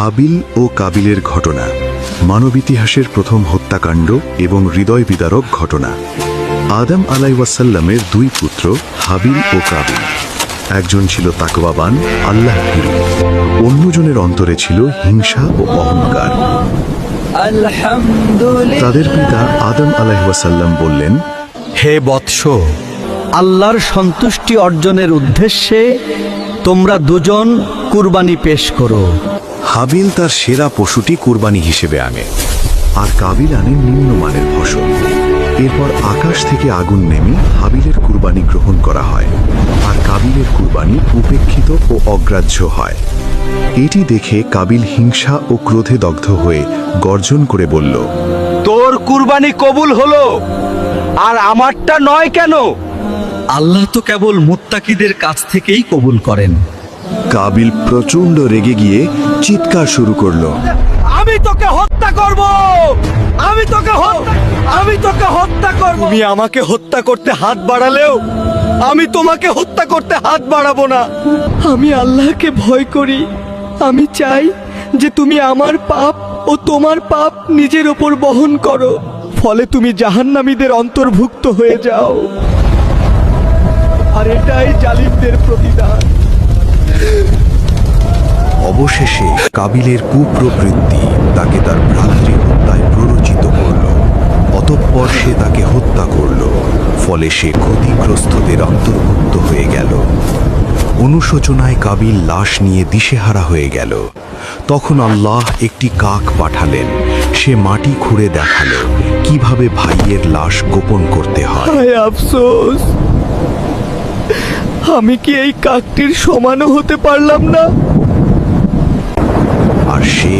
হাবিল ও কাবিলের ঘটনা মানবিতিহাসের প্রথম হত্যাকাণ্ড এবং হৃদয় বিদারক ঘটনা। আদম আলাইহিসসালামের দুই পুত্র হাবিল ও কাবিল। একজন ছিল তাকওয়াবান, আল্লাহ ভীরু, অন্যজনের অন্তরে ছিল হিংসা ও অহংকার। তাদের পিতা আদম আলাইহিসসালাম বললেন, হে বৎস, আল্লাহর সন্তুষ্টি অর্জনের উদ্দেশ্যে তোমরা দুজন কুরবানি পেশ করো। হাবিল তার সেরা পশুটি কুরবানি হিসেবে আনে, আর কাবিল আনে নিম্নমানের ফসল। এরপর আকাশ থেকে আগুন নেমে হাবিলের কুরবানি গ্রহণ করা হয়, আর কাবিলের কুরবানি উপেক্ষিত ও অগ্রাহ্য হয়। এটি দেখে কাবিল হিংসা ও ক্রোধে দগ্ধ হয়ে গর্জন করে বলল, তোর কুরবানি কবুল হলো, আর আমারটা নয় কেন? আল্লাহ তো কেবল মুত্তাকিদের কাছ থেকেই কবুল করেন। কাবিল প্রচণ্ড রেগে গিয়ে চিৎকার শুরু করল, আমি তোকে হত্যা করব, আমি তোকে হত্যা করব। তুমি আমাকে হত্যা করতে হাত বাড়ালেও আমি তোমাকে হত্যা করতে হাত বাড়াবো না। আমি আল্লাহকে ভয় করি। আমি চাই যে তুমি আমার পাপ ও তোমার পাপ নিজের ওপর বহন করো, ফলে তুমি জাহান্নামীদের অন্তর্ভুক্ত হয়ে যাও। আর এটাই জালিমদের প্রতিদান। অবশেষে কাবিলের কুপ্রবৃত্তি তাকে তার ভ্রাতৃ হত্যায় প্ররোচিত করল। অতঃপর সে তাকে হত্যা করল, ফলে সে ক্ষতিগ্রস্তদের অন্তর্ভুক্ত হয়ে গেল। অনুশোচনায় কাবিল লাশ নিয়ে দিশেহারা হয়ে গেল। তখন আল্লাহ একটি কাক পাঠালেন। সে মাটি খুঁড়ে দেখালো কিভাবে ভাইয়ের লাশ গোপন করতে হয়। হায় আফসোস, আমি কি এই কাকটির সমানও হতে পারলাম না? আর সে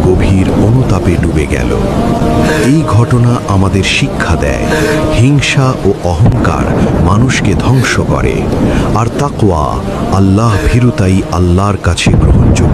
গভীর অনুতাপে ডুবে গেল। এই ঘটনা আমাদের শিক্ষা দেয়, হিংসা ও অহংকার মানুষকে ধ্বংস করে, আর তাকওয়া, আল্লাহ ভীরুতাই আল্লাহর কাছে গ্রহণযোগ্য।